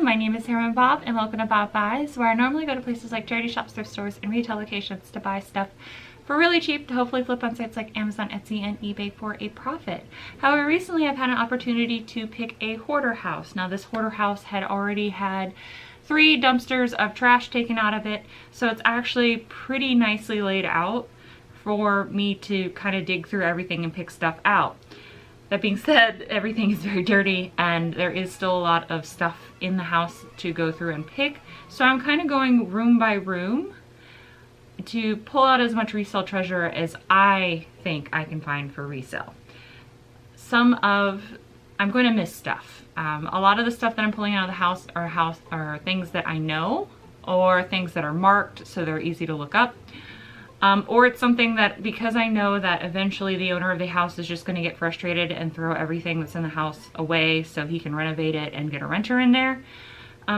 my name is Sarah and Bob, and welcome to Bob Buys, where I normally go to places like charity shops, thrift stores, and retail locations to buy stuff for really cheap to hopefully flip on sites like Amazon, Etsy, and eBay for a profit. However, recently I've had an opportunity to pick a hoarder house. Now this hoarder house had already had 3 dumpsters of trash taken out of it, so it's actually pretty nicely laid out for me to kind of dig through everything and pick stuff out. That being said, everything is very dirty and there is still a lot of stuff in the house to go through and pick. So I'm kind of going room by room to pull out as much resale treasure as I think I can find for resale. I'm going to miss stuff. A lot of the stuff that I'm pulling out of the house are things that I know, or things that are marked so they're easy to look up. Or it's something that, because I know that eventually the owner of the house is just going to get frustrated and throw everything that's in the house away so he can renovate it and get a renter in there.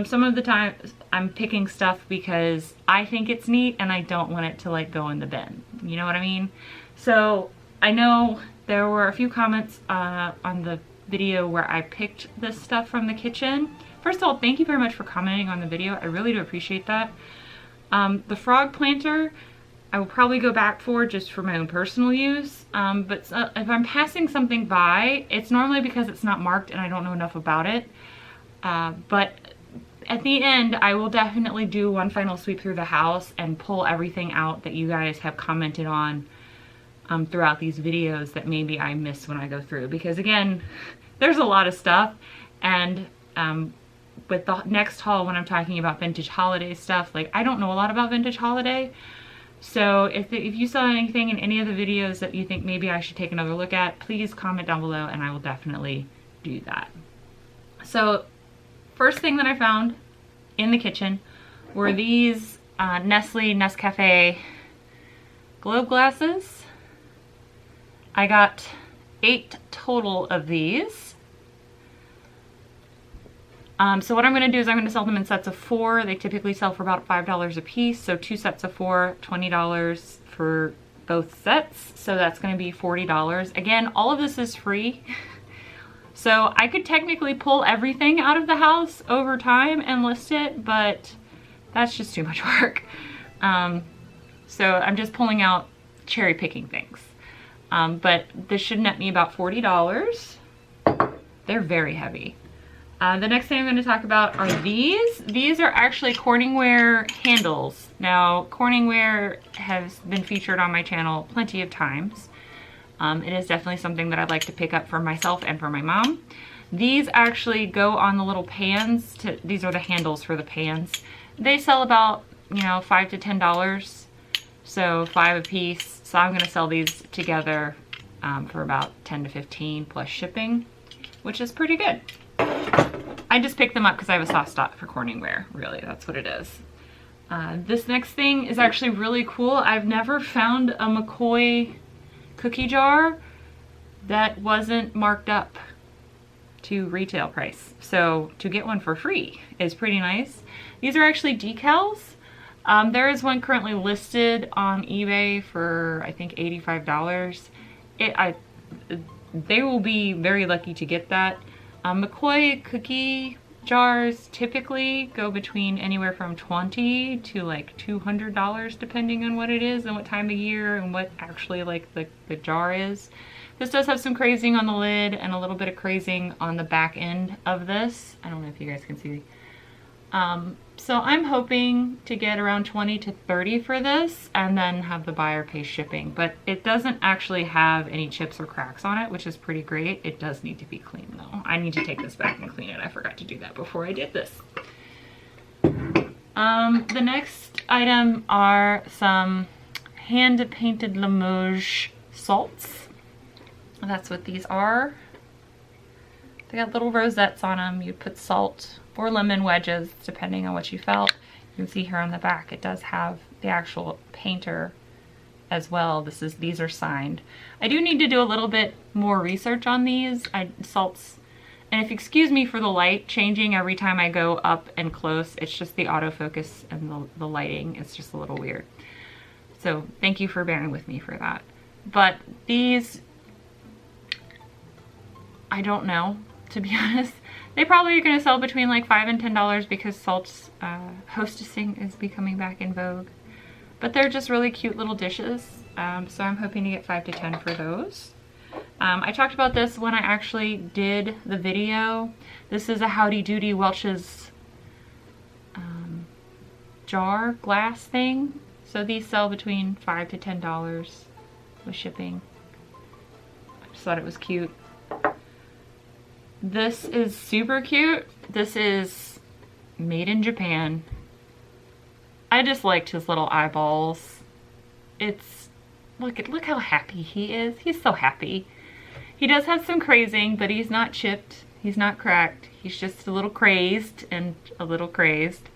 Some of the time I'm picking stuff because I think it's neat and I don't want it to like go in the bin. You know what I mean? So I know there were a few comments on the video where I picked this stuff from the kitchen. First of all, thank you very much for commenting on the video. I really do appreciate that. The frog planter, I will probably go back for just for my own personal use, but if I'm passing something by, it's normally because it's not marked and I don't know enough about it. But at the end, I will definitely do one final sweep through the house and pull everything out that you guys have commented on throughout these videos that maybe I miss when I go through. Because again, there's a lot of stuff, and with the next haul, when I'm talking about vintage holiday stuff, like I don't know a lot about vintage holiday. So if you saw anything in any of the videos that you think maybe I should take another look at, please comment down below and I will definitely do that. So first thing that I found in the kitchen were these Nescafe globe glasses. I got 8 total of these. So what I'm going to do is I'm going to sell them in sets of 4. They typically sell for about $5 a piece. So 2 sets of 4, $20 for both sets. So that's going to be $40. Again, all of this is free. So I could technically pull everything out of the house over time and list it, but that's just too much work. So I'm just pulling out cherry picking things. But this should net me about $40. They're very heavy. The next thing I'm going to talk about are these. These are actually Corningware handles. Now, Corningware has been featured on my channel plenty of times. It is definitely something that I'd like to pick up for myself and for my mom. These actually go on the little pans. These are the handles for the pans. They sell about, $5 to $10. So 5 a piece. So I'm going to sell these together for about 10 to 15 plus shipping, which is pretty good. I just picked them up because I have a soft spot for Corningware. Really, that's what it is. This next thing is actually really cool. I've never found a McCoy cookie jar that wasn't marked up to retail price. So to get one for free is pretty nice. These are actually decals. There is one currently listed on eBay for I think $85. They will be very lucky to get that. McCoy cookie jars typically go between anywhere from $20 to like $200 depending on what it is and what time of year and what actually like the jar is. This does have some crazing on the lid and a little bit of crazing on the back end of this. I don't know if you guys can see. So I'm hoping to get around 20 to 30 for this and then have the buyer pay shipping. But it doesn't actually have any chips or cracks on it, which is pretty great. It does need to be cleaned though. I need to take this back and clean it. I forgot to do that before I did this. The next item are some hand-painted Limoges salts. That's what these are. They got little rosettes on them. You put salt or lemon wedges, depending on what you felt. You can see here on the back, it does have the actual painter as well. These are signed. I do need to do a little bit more research on these salts. And if you excuse me for the light changing every time I go up and close, it's just the autofocus and the lighting. It's just a little weird. So thank you for bearing with me for that. But these, I don't know, to be honest. They probably are going to sell between like $5 and $10 because salt's hostessing is becoming back in vogue. But they're just really cute little dishes. So I'm hoping to get 5 to 10 for those. I talked about this when I actually did the video. This is a Howdy Doody Welch's jar glass thing. So these sell between $5 to $10 with shipping. I just thought it was cute. This is super cute. This is made in Japan. I just liked his little eyeballs. It's, look how happy he is. He's so happy. He does have some crazing, but he's not chipped. He's not cracked. He's just a little crazed and a little crazed.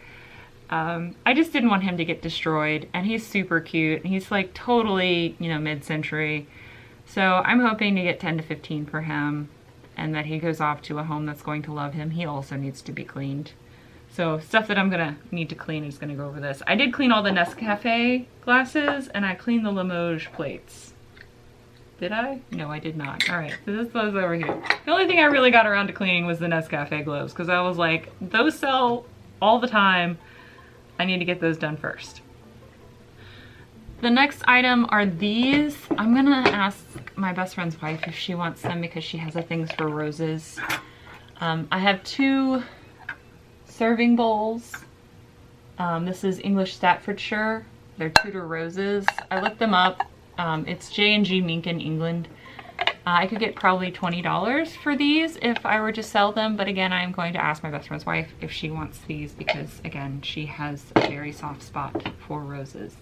I just didn't want him to get destroyed, and he's super cute. He's like totally, you know, mid-century. So I'm hoping to get 10 to 15 for him, and that he goes off to a home that's going to love him. He also needs to be cleaned. So stuff that I'm gonna need to clean is gonna go over this. I did clean all the Nescafe glasses, and I cleaned the Limoges plates. Did I? No, I did not. All right, so this goes over here. The only thing I really got around to cleaning was the Nescafe globes, because I was like, those sell all the time. I need to get those done first. The next item are these. I'm gonna ask my best friend's wife if she wants them because she has a things for roses. I have 2 serving bowls. This is English Staffordshire. They're Tudor roses. I looked them up. It's J&G Mink in England. I could get probably $20 for these if I were to sell them, but again, I'm going to ask my best friend's wife if she wants these because, again, she has a very soft spot for roses.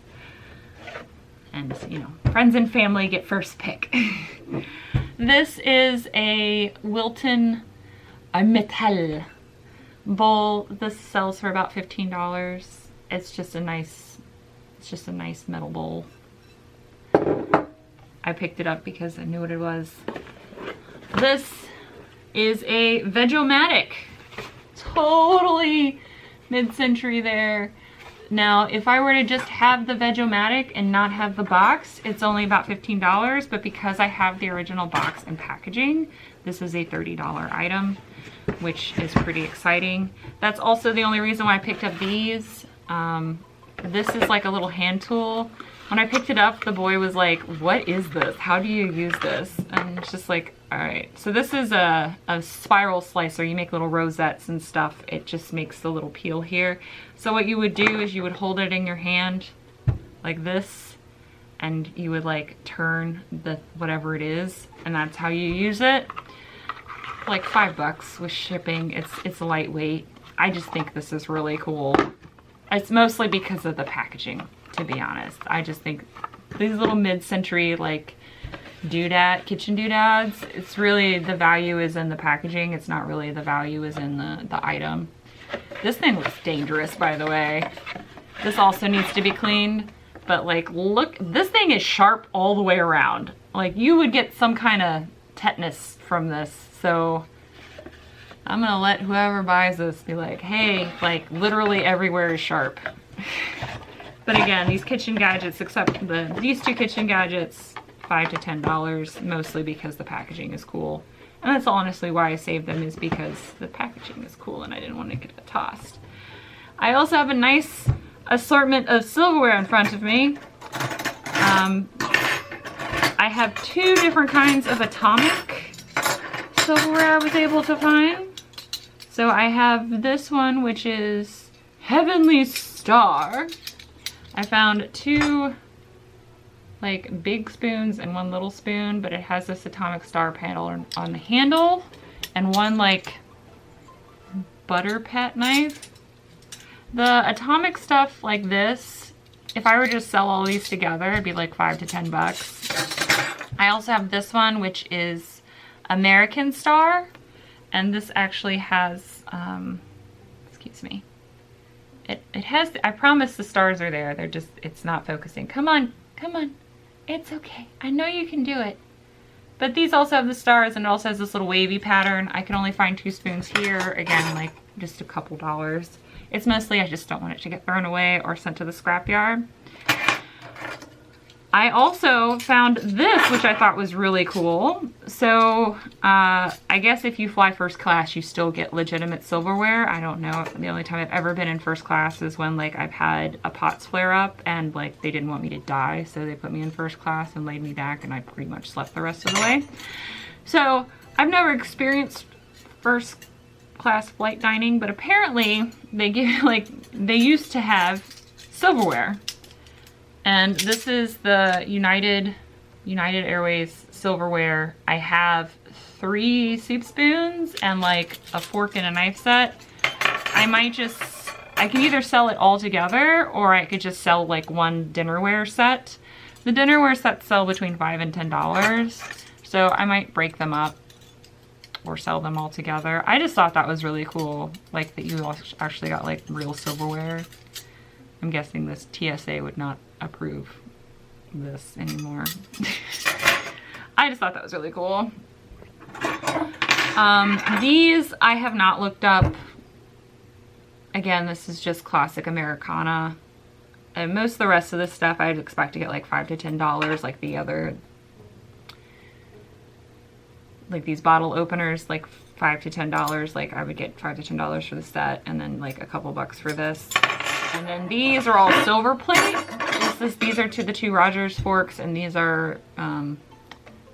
And, you know, friends and family get first pick. This is a Wilton Metal bowl. This sells for about $15. It's just a nice metal bowl. I picked it up because I knew what it was. This is a Veg-O-Matic. Totally mid-century there. Now, if I were to just have the Veg-O-Matic and not have the box, it's only about $15, but because I have the original box and packaging, this is a $30 item, which is pretty exciting. That's also the only reason why I picked up these. This is like a little hand tool. When I picked it up, the boy was like, what is this? How do you use this? And it's just like, all right. So this is a spiral slicer. You make little rosettes and stuff. It just makes the little peel here. So what you would do is you would hold it in your hand like this, and you would like turn the whatever it is, and that's how you use it. Like $5 with shipping. It's lightweight. I just think this is really cool. It's mostly because of the packaging, to be honest. I just think these little mid-century like kitchen doodads, it's really, the value is in the packaging. It's not really the value is in the item. This thing looks dangerous, by the way. This also needs to be cleaned, but like, look, this thing is sharp all the way around. Like, you would get some kind of tetanus from this. So I'm gonna let whoever buys this be like, hey, like literally everywhere is sharp. But again, these kitchen gadgets, except these 2 kitchen gadgets, $5 to $10, mostly because the packaging is cool. And that's honestly why I saved them, is because the packaging is cool and I didn't want to get it tossed. I also have a nice assortment of silverware in front of me. I have 2 different kinds of atomic silverware I was able to find. So I have this one, which is Heavenly Star. I found 2 like big spoons and 1 little spoon, but it has this atomic star panel on the handle, and 1 like butter pet knife. The atomic stuff like this, if I were to just sell all these together, it'd be like $5 to $10. I also have this one, which is American Star. And this actually has, excuse me, it has, I promise the stars are there. They're just, it's not focusing. Come on, come on. It's okay. I know you can do it. But these also have the stars, and it also has this little wavy pattern. I can only find 2 spoons here. Again, like just a couple dollars. It's mostly, I just don't want it to get thrown away or sent to the scrapyard. I also found this, which I thought was really cool. So I guess if you fly first class, you still get legitimate silverware. I don't know. The only time I've ever been in first class is when like I've had a POTS flare up and like they didn't want me to die. So they put me in first class and laid me back and I pretty much slept the rest of the way. So I've never experienced first class flight dining, but apparently they give like, they used to have silverware. And this is the United Airways silverware. I have 3 soup spoons and like a fork and a knife set. I can either sell it all together or I could just sell like one dinnerware set. The dinnerware sets sell between $5 and $10. So I might break them up or sell them all together. I just thought that was really cool. Like that you actually got like real silverware. I'm guessing this TSA would not approve this anymore. I just thought that was really cool. These I have not looked up. Again, this is just classic Americana. And most of the rest of this stuff I'd expect to get like $5 to $10, like the other, like these bottle openers, like $5 to $10. Like I would get $5 to $10 for the set and then like a couple bucks for this. And then these are all silver plate. These are the 2 Rogers forks, and these are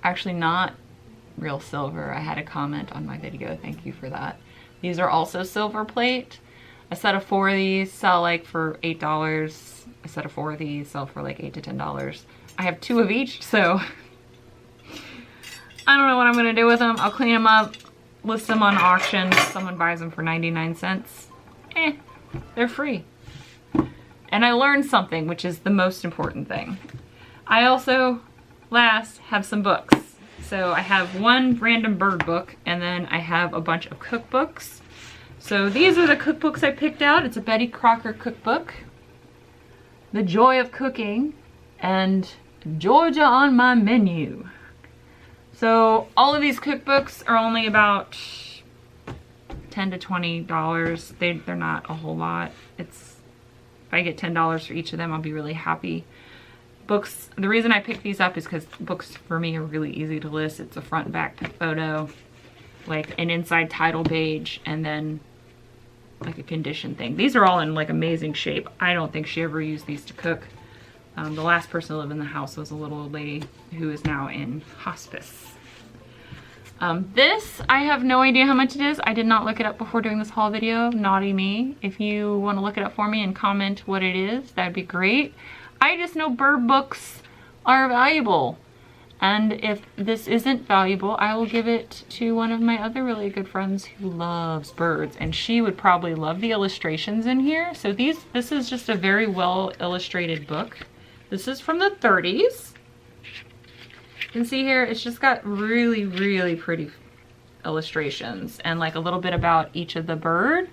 actually not real silver. I had a comment on my video, thank you for that. These are also silver plate. A set of 4 of these sell like for $8. A set of 4 of these sell for like $8 to $10. I have 2 of each, so I don't know what I'm gonna do with them. I'll clean them up, list them on auction. Someone buys them for 99 cents. They're free. And I learned something, which is the most important thing. I also, last, have some books. So I have one random bird book, and then I have a bunch of cookbooks. So these are the cookbooks I picked out. It's a Betty Crocker cookbook, The Joy of Cooking, and Georgia on My Menu. So all of these cookbooks are only about $10 to $20. They're not a whole lot. If I get $10 for each of them, I'll be really happy. Books, the reason I picked these up is because books for me are really easy to list. It's a front and back photo, like an inside title page, and then like a condition thing. These are all in like amazing shape. I don't think she ever used these to cook. The last person to live in the house was a little old lady who is now in hospice. This, I have no idea how much it is. I did not look it up before doing this haul video. Naughty me. If you want to look it up for me and comment what it is, that'd be great. I just know bird books are valuable. And if this isn't valuable, I will give it to one of my other really good friends who loves birds. And she would probably love the illustrations in here. So this is just a very well illustrated book. This is from the 30s. You can see here, it's just got really, really pretty illustrations and like a little bit about each of the bird.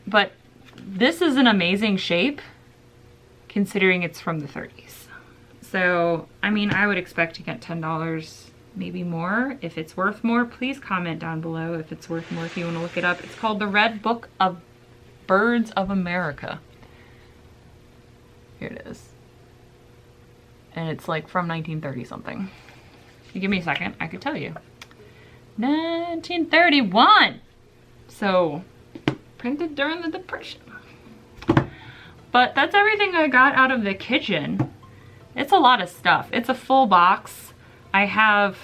But this is an amazing shape considering it's from the 30s. So, I mean, I would expect to get $10, maybe more. If it's worth more, please comment down below if it's worth more if you want to look it up. It's called The Red Book of Birds of America. Here it is. And it's like from 1930 something. If you give me a second, I could tell you. 1931! So, printed during the Depression. But that's everything I got out of the kitchen. It's a lot of stuff. It's a full box. I have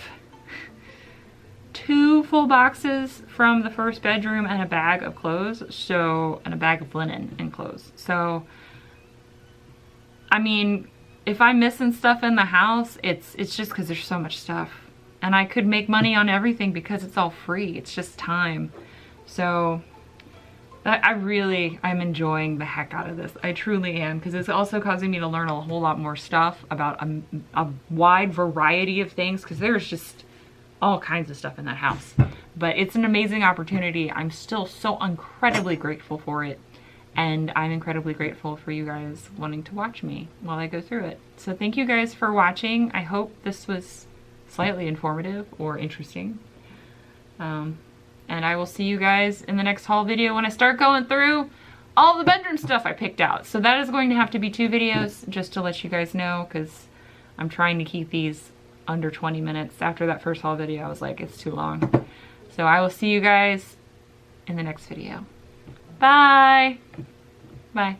2 full boxes from the first bedroom and a bag of clothes. And a bag of linen and clothes. So, I mean, if I'm missing stuff in the house, it's just because there's so much stuff. And I could make money on everything because it's all free. It's just time. So I'm enjoying the heck out of this. I truly am, because it's also causing me to learn a whole lot more stuff about a wide variety of things, because there's just all kinds of stuff in that house. But it's an amazing opportunity. I'm still so incredibly grateful for it. And I'm incredibly grateful for you guys wanting to watch me while I go through it. So thank you guys for watching. I hope this was slightly informative or interesting. And I will see you guys in the next haul video when I start going through all the bedroom stuff I picked out. So that is going to have to be 2 videos, just to let you guys know, because I'm trying to keep these under 20 minutes. After that first haul video, I was like, it's too long. So I will see you guys in the next video. Bye. Bye.